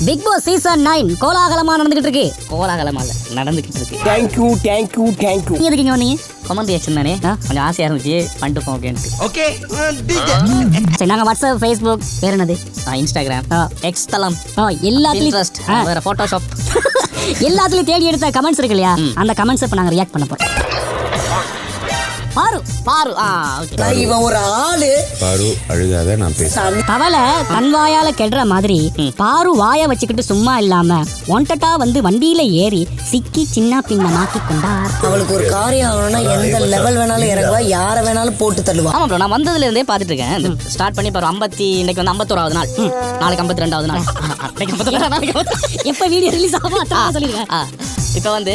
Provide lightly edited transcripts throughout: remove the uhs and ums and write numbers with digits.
Big Boss season 9 கோலாகலமா நடந்துகிட்டு இருக்கு. கோலாகலமா இல்ல, நடந்துகிட்டு இருக்கு. தேங்க்யூ. நீ எதுக்கு இங்க வந்தீங்க? கமெண்ட் ரியாக்ஷன் தானே, கொஞ்சம் ஆசையா இருந்துச்சு பண்ணிட்டு போம் அப்படின்ட்டு. ஓகே சரி, நாங்க வாட்ஸ்அப், ஃபேஸ்புக், வேற என்னது, இன்ஸ்டாகிராம், எக்ஸ் தளம், எல்லாத்துலயும் இன்ட்ரெஸ்ட், வேற போட்டோஷாப், எல்லாத்துலயும் தேடி எடுத்த கமெண்ட்ஸ் இருக்கு இல்லையா, அந்த கமெண்ட்ஸ் இப்ப நாங்க ரியாக்ட் பண்ண போறோம். பாரு ஓகே. இவன் ஒரு ஆளு. பாரு அழுகாத, நான் பேசுறேன். கவலை தன்வாயால கெடுற மாதிரி பாரு வாய வச்சுக்கிட்டு சும்மா இல்லாம ஒண்டட்டா வந்து வண்டியில ஏறி சிக்கி சின்ன பின்னமாக்கி கொண்டார். அவளுக்கு ஒரு காரியம் ஆகணும்னா எந்த லெவல் வேணாலும் இறங்குவா, யார வேணாலும் போட்டு தள்ளுவா. ஆமா ப்ரோ, நான் வந்ததுல இருந்தே பாத்துட்டு இருக்கேன். ஸ்டார்ட் பண்ணி பாரு, இன்னைக்கு வந்து 51வது நாள், நாளைக்கு 52வது நாள், எப்ப வீடியோ ரிலீஸ் ஆகும் சொல்லிருக்கேன். இப்ப வந்து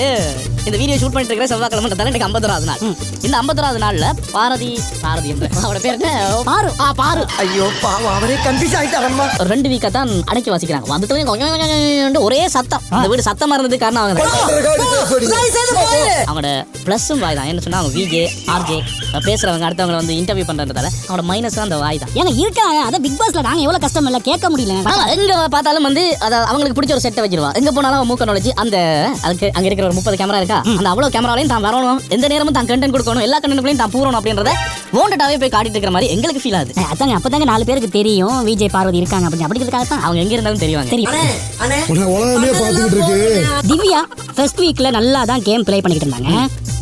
இந்த வீடியோ ஷூட் பண்ணிட்டு இருக்கிற செவ்வாய்க்கிழமை இன்னைக்கு 51வது நாள். இந்த 51வது நாள்ல பாரதி என்ற அவரோட பேர் என்ன, பாரு. ஐயோ பாவம், அவரே கன்ஃபியூஸ் ஆயிட்டாரம்மா. ஒரு 2 வீக்கா தான் அடக்கி வாசிக்கிறாங்க. வந்ததுல ஒரே சத்தம், அந்த வீடு சத்தமா இருந்தது காரணம் அவங்களோட பிளஸும் வாய் தான். என்ன சொன்னா, அவங்க விஜே ஆர்ஜே பேசுறவங்க அடுத்தவங்க வந்து இன்டர்வியூ பண்றதால அவங்களோட மைனஸ் அந்த வாய் தான். ஏங்க இருக்காங்க, அத பிக் பாஸ்ல நாங்க எவ்வளவு கஷ்டம் இல்ல கேட்க முடியல. எங்க பார்த்தாலும் வந்து அவங்களுக்கு பிடிச்ச ஒரு செட்டை வச்சிருவா. எங்க போனாலும் மூக்க நுழைச்சு அந்த அதுக்கு அங்க இருக்கிற ஒரு 30 கேமரா இருக்கா, அந்த அவ்வளவு கேமராலையும் தான் வரணும், எந்த நேரமும் தான் கண்டென்ட் கொடுக்கணும், எல்லா கண்டென்ட்களையும் தான் பூரணும் அப்படின்றத ஓண்டட்டாவே போய் காட்டிட்டு இருக்கிற மாதிரி எங்களுக்கு ஃபீல் ஆகுது. அதாங்க, அப்பதாங்க 4 பேருக்கு தெரியும் விஜய் பார்வதி இருக்காங்க அப்படிங்கிறதுக்காக தான். அவங்க எங்க இருந்தாலும் தெரியும். திவ்யா ஃபர்ஸ்ட் வீக்ல நல்லா தான் கேம் ப்ளே பண்ணிட்டு இருந்தாங்க.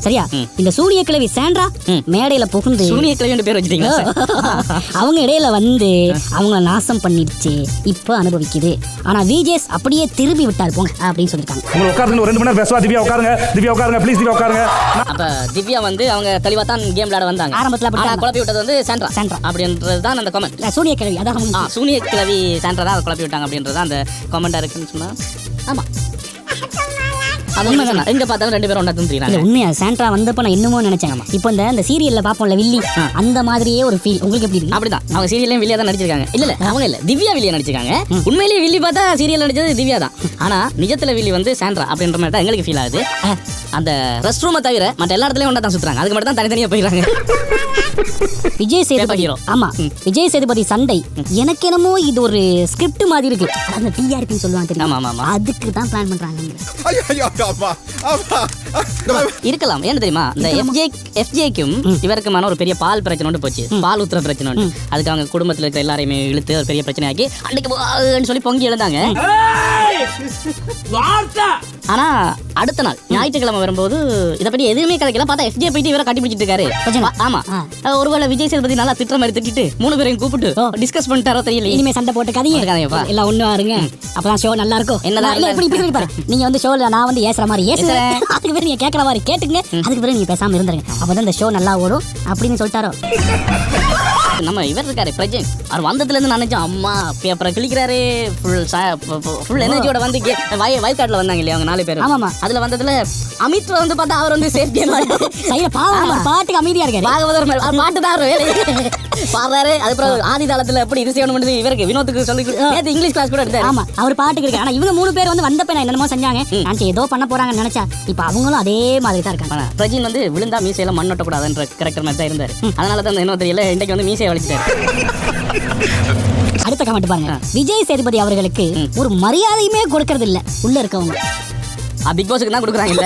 சரியா, இந்த சூரிய கிழவி சாண்ட்ரா மேடையில புகுந்து சூரிய கிழவி பேர் வச்சிட்டீங்க. அவங்க இடையில வந்து அவங்கள நாசம் பண்ணிடுச்சு, இப்ப அனுபவிக்குது. ஆனா விஜேஸ் அப்படியே திரும்பி விட்டார் போங்க அப்படின்னு சொல்லிருக்காங்க. உங்களை உட்காருங்க, ஒரு 2 மணி நேரம் பேசுவா. திவ்யா உட்காருங்க ப்ளீஸ், திவ்யா உட்காருங்க. அப்ப திவ்யா வந்து அவங்க தெளிவா தான் கேம் விளையாட வந்தாங்க. ஆரம்பத்துல குழப்பி விட்டது வந்து சாண்ட்ரா அப்படின்றது தான் அந்த கமெண்ட். சூரிய கிழவி அதான் சூரிய கிழவி சாண்ட்ரா தான் குழப்பி விட்டாங்க அப்படின்றது அந்த கமெண்டா இருக்குன்னு சொன்னா. ஆமா, அது உண்மைதான். எங்க பார்த்தாலும் 2 பேரும் ஒண்ணா தான் தெரியுறாங்க. உண்மையா சாண்ட்ரா வந்தப்ப நான் இன்னமும் நினைச்சேன், இப்போ இந்த சீரியல்ல பாப்போம்ல வில்லி, அந்த மாதிரியே ஒரு ஃபீல் உங்களுக்கு எப்படி இருக்கு? அப்படிதான், அவங்க சீரியல்லையும் வில்லியா தான் நடிச்சிருக்காங்க. இல்ல அவங்க இல்ல, திவ்யா வில்லியா நடிச்சிருக்காங்க. உண்மையிலேயே வில்லி பார்த்தா சீரியல் நடிச்சது திவ்யா தான். ஆனா நிஜத்துல வில்லி வந்து சாண்ட்ரா அப்படின்ற மாதிரி தான் எங்களுக்கு ஃபீல் ஆகுது. அந்த ரெஸ்ட் ரூமை தவிர மற்ற எல்லா இடத்துலயும் ஒண்ணா தான் சுத்துறாங்க, அதுக்கு மட்டும் தான் தனித்தனியா போயிடுறாங்க. விஜய் சேதுபதி, ஆமா விஜய் சேதுபதி சண்டை எனக்கு என்னமோ இது ஒரு ஸ்கிரிப்ட் மாதிரி இருக்கு. அந்த டிஆர்பி சொல்லுவாங்க தெரியுமா, அதுக்கு தான் பிளான் பண்றாங்க. இருக்கலாம், ஏன்னு தெரியுமா, இந்த எஃப்ஜேக்கும் இவருக்குமான ஒரு பெரிய பால் பிரச்சனை ஒன்று போச்சு, பால் ஊத்துற பிரச்சனை ஒன்று. அதுக்கு அவங்க குடும்பத்தில் இருக்கிற எல்லாரையுமே இழுத்து ஒரு பெரிய பிரச்சனை ஆக்கி அன்னைக்கு சொல்லி பொங்கி எழுந்தாங்க. ஆனா அடுத்த நாள் ஞாயிற்றுக்கிழமை வரும்போது இதை பத்தி எதுவுமே கிடைக்கல. பார்த்தா எஃப்ஜே போயிட்டு இவரை கட்டி பிடிச்சிட்டு இருக்காரு. ஆமா, ஒருவேளை விஜய் சேதுபதி நல்லா திட்டுற மாதிரி திட்டிட்டு 3 பேரையும் கூப்பிட்டு டிஸ்கஸ் பண்ணிட்டாரோ தெரியல. இனிமே சண்டை போட்டு கதையப்பா எல்லாம் ஒண்ணு ஆருங்க, அப்பதான் ஷோ நல்லா இருக்கும். என்னதான் நீங்க வந்து ஷோல நான் வந்து ஏசுற மாதிரி ஏசுறேன், அதுக்கு பேர் நீங்க கேட்கற மாதிரி கேட்டுங்க, அதுக்கு பேர் நீங்க பேசாம இருந்துருங்க, அப்பதான் இந்த ஷோ நல்லா ஓடும் அப்படின்னு சொல்லிட்டாரோ. நம்ம இவர் இருக்காரு பிரஜன், அவர் வந்ததுல இருந்து நினைச்சோம் அம்மா அப்புறம் கிளிக்கிறாரு ஃபுல் எனர்ஜியோட வந்து வயல்காட்டுல வந்தாங்க இல்லையா அவங்க 4 பேர். ஆமாமா, அதுல வந்ததுல அமித் வந்து பார்த்தா அவர் வந்து சேஃப்டியா பாட்டுக்கு அமைதியா இருக்காரு, பாகவதர் பாட்டு தான் பாடுறாரு. அதுக்கப்புறம் ஆதி தாளத்துல எப்படி இது செய்யணும் இவருக்கு வினோத்துக்கு சொல்லி இங்கிலீஷ் கிளாஸ் கூட எடுத்தாரு. ஆமா, அவர் பாட்டுக்கு இருக்கு. ஆனா இவங்க 3 பேர் வந்து வந்தப்ப நான் என்னமோ செஞ்சாங்க, நான் ஏதோ பண்ண போறாங்கன்னு நினைச்சா இப்ப அவங்களும் அதே மாதிரி தான் இருக்காங்க. பிரஜின் வந்து விழுந்தா மீசையில மண் ஒட்டக்கூடாதுன்ற கரெக்டர் மாதிரி தான் இருந்தாரு. அதனால தான் என்ன தெரியல, இன்னைக்கு வந்து மீசையை வலிச்சிட்டாரு. அடுத்த கமெண்ட் பாருங்க, விஜய் சேதுபதி அவர்களுக்கு ஒரு மரியாதையுமே கொடுக்கறது இல்ல உள்ள இருக்கவங்க. பிக் பாஸ்க்கு தான் கொடுக்குறாங்க.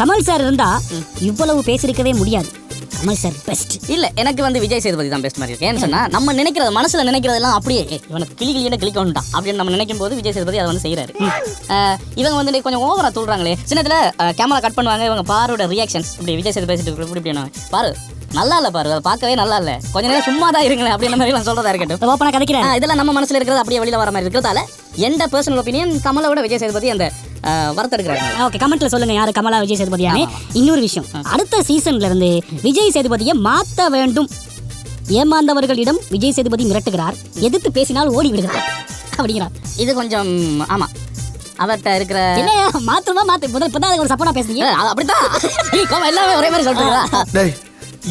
கமல் சார் இருந்தா இவ்வளவு பேசிருக்கவே முடியாது. கமல் சார் பெஸ்ட் இல்ல, எனக்கு வந்து விஜய் சேதுபதி தான் பெஸ்ட் மாதிரி இருக்கு. ஏன்னு சொன்னா, நம்ம நினைக்கிறது மனசுல நினைக்கிறதெல்லாம் அப்படியே இவனுக்கு கிளிக்கிட்ட வந்துட்டான் அப்படின்னு நம்ம நினைக்கும் போது விஜய் சேதுபதி அதை வந்து செய்யறாரு. இவங்க வந்து கொஞ்சம் ஓவரா சொல்றாங்களே, சின்னத்துல கேமரா கட் பண்ணுவாங்க, இவங்க பாரோட ரியாக்ஷன்ஸ் இப்படி விஜய் சேதுபதி பேசிட்டு இப்படி பாரு நல்லா இல்ல, பாரு அதை பார்க்கவே நல்லா இல்ல, கொஞ்ச நேரம் சும்மா தான் இருங்களேன் அப்படின்ற மாதிரி நான் சொல்றதா இருக்கட்டும். ஓப்பனா கதைக்கிறேன், இதெல்லாம் நம்ம மனசுல இருக்கிறது அப்படியே வெளியில வர மாதிரி இருக்கிறதால எந்த பர்சனல் ஒப்பீனியன் கமலை விட விஜய் சேதுபதி அந்த வரத்தெடுக்கிறாங்க. ஓகே, கமெண்ட்ல சொல்லுங்க யாரு கமலா விஜய் சேதுபதியானே. இன்னொரு விஷயம், அடுத்த சீசன்ல இருந்து விஜய் சேதுபதியை மாத்த வேண்டும். ஏமாந்தவர்களிடம் விஜய் சேதுபதி மிரட்டுகிறார், எதிர்த்து பேசினால் ஓடி விடுகிறார் அப்படிங்கிறார். இது கொஞ்சம் ஆமா அவர்கிட்ட இருக்கிற என்ன மாத்துமா இப்பதான் ஒரு சப்போர்ட்டா பேசுறீங்க. அப்படித்தான் எல்லாமே ஒரே மாதிரி சொல்றீங்களா?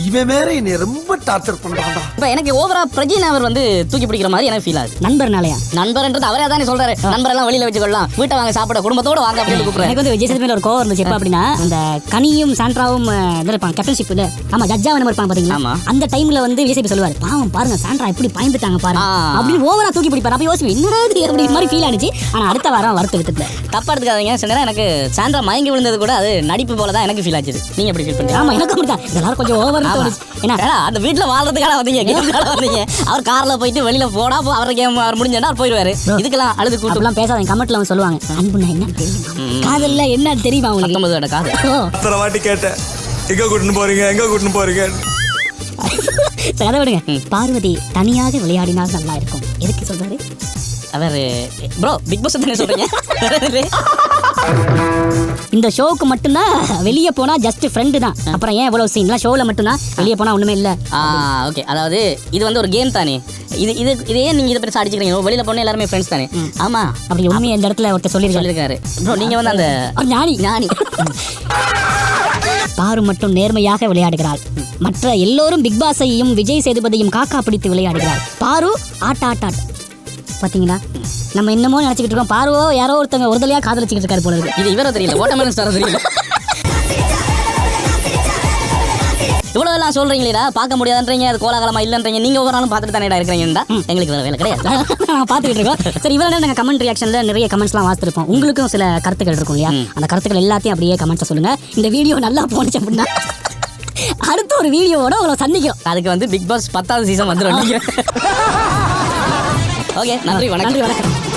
இவன் வேற என்னை ரொம்ப டார்ச்சர் பண்றான்டா. இப்போ எனக்கு ஓவரா பிரஜின் அவர் வந்து தூக்கி பிடிக்கிற மாதிரி எனக்கு ஃபீல் ஆகுது. நண்பர்னாலயா? நண்பர்ன்றது அவரே தானே சொல்றாரு, நண்பரெல்லாம் வெளியில வச்சுக்கலாம், வீட்டை வாங்க சாப்பிட, குடும்பத்தோட வாங்க அப்படின்னு கூப்பிடுறாரு. எனக்கு வந்து விஜய் சேதுபதி ஒரு கோவம் இருந்துச்சு. எப்ப அப்படின்னா அந்த கனியும் சாண்ட்ராவும் இருப்பாங்க கேப்டன்ஷிப் இல்ல, ஆமா ஜட்ஜா நம்ம இருப்பாங்க பாத்தீங்களா, ஆமா. அந்த டைம்ல வந்து விஜய் சேதுபதி சொல்லுவாரு, பாவம் பாருங்க சாண்ட்ரா எப்படி பயந்துட்டாங்க பாருங்க ஆ. அப்படின்னு ஓவரா தூக்கி பிடிப்பாரு. அப்ப யோசிப்பேன் என்னடா இது அப்படி மாதிரி ஃபீல் ஆனிச்சு. ஆனா அடுத்த வாரம் வறுத்து விட்டுட்டு தப்பா எடுத்துக்காதீங்க. சில நேரம் எனக்கு சாண்ட்ரா மயங்கி விழுந்தது கூட அது நடிப்பு போல தான் எனக்கு ஃபீல் ஆச்சு. நீங்க எப்படி ஃபீல் பண்றீங்க? ஆமா எனக்கு அப்படிதான் எல்லாரும் கொஞ்சம் ஓவர் தோணுச்சு. ஏன்னா ஏன்னா அந்த வீட்டுல வாழ்றதுக்காக வந்தீங்க, கேமுக்காக வந்தீங்க. அவர் கார்ல போயிட்டு வெளியில போனா அவர் கேம் அவர் முடிஞ்சா அவர் போயிருவாரு. இதுக்கெல்லாம் அழுது கூட்டம் அப்படிலாம் பேசாதீங்க. கமெண்ட்ல வந்து சொல்லுவாங்க அன்புனா என்ன தெரியுமா, காதல்ல என்ன தெரியுமா உங்களுக்கு? 19 காது. ஓ அத்தனை வாட்டி கேட்டேன், எங்க கூட்டின்னு போறீங்க, எங்க கூட்டின்னு போறீங்க. சரி, அதை விடுங்க. பார்வதி தனியாக விளையாடினால் நல்லா இருக்கும். எதுக்கு சொல்றாரு அவர்? ப்ரோ பிக் பாஸ் தானே சொல்றீங்க? இந்த ஷோவுக்கு மட்டும்தான் வெளியே போனா ஜஸ்ட் ஃப்ரெண்டு தான். அப்புறம் ஏன் இவ்வளவு சீன்லாம் ஷோவில் மட்டும்தான், வெளியே போனா ஒண்ணுமே இல்லை. ஓகே, அதாவது இது வந்து ஒரு கேம் தானே. இதே நீங்க இதை பெருசா அடிச்சுக்கிறீங்க, வெளியில போனா எல்லாருமே ஃப்ரெண்ட்ஸ் தானே. ஆமா, அப்படி உண்மையை இந்த இடத்துல ஒருத்தர் சொல்லியிருக்காரு. ப்ரோ நீங்க வந்து அந்த ஞானி ஞானி பாரு மட்டும் நேர்மையாக விளையாடுகிறாள். மற்ற எல்லோரும் பிக் பாஸையும் விஜய் சேதுபதியும் காக்கா பிடித்து விளையாடுகிறாள். பாரு ஆட்ட பாத்தீங்களா, நம்ம என்னமோ நினைச்சுக்கிட்டு இருக்கோம். பாருவோ யாரோ ஒருத்தவங்க ஒருதலையா காதலிச்சுக்கிட்டு இருக்காரு போல இருக்கு. இது இவரை தெரியல, ஓட்டமேன் ஸ்டார் தெரியல. இவ்வளவு எல்லாம் சொல்றீங்களா, பார்க்க முடியாதுன்றீங்க, அது கோலாகலமா இல்லன்றீங்க. நீங்க ஒவ்வொரு நாளும் பார்த்துட்டு தானே இருக்கிறீங்கன்னா எங்களுக்கு வேற வேலை கிடையாது. நான் பார்த்துக்கிட்டு இருக்கோம். சரி, இவ்வளவு நேரம் நாங்கள் கமெண்ட் ரியாக்ஷன்ல நிறைய கமெண்ட்ஸ்லாம் வாசித்திருப்போம். உங்களுக்கும் சில கருத்துக்கள் இருக்கும் இல்லையா, அந்த கருத்துக்கள் எல்லாத்தையும் அப்படியே கமெண்ட்ஸை சொல்லுங்க. இந்த வீடியோ நல்லா போனுச்சு அப்படின்னா அடுத்த ஒரு வீடியோவோட உங்களை சந்திக்கிறோம். அதுக்கு வந்து பிக் பாஸ் 10வது சீசன் வந்துடும். ஓகே, நன்றி வணக்கம்.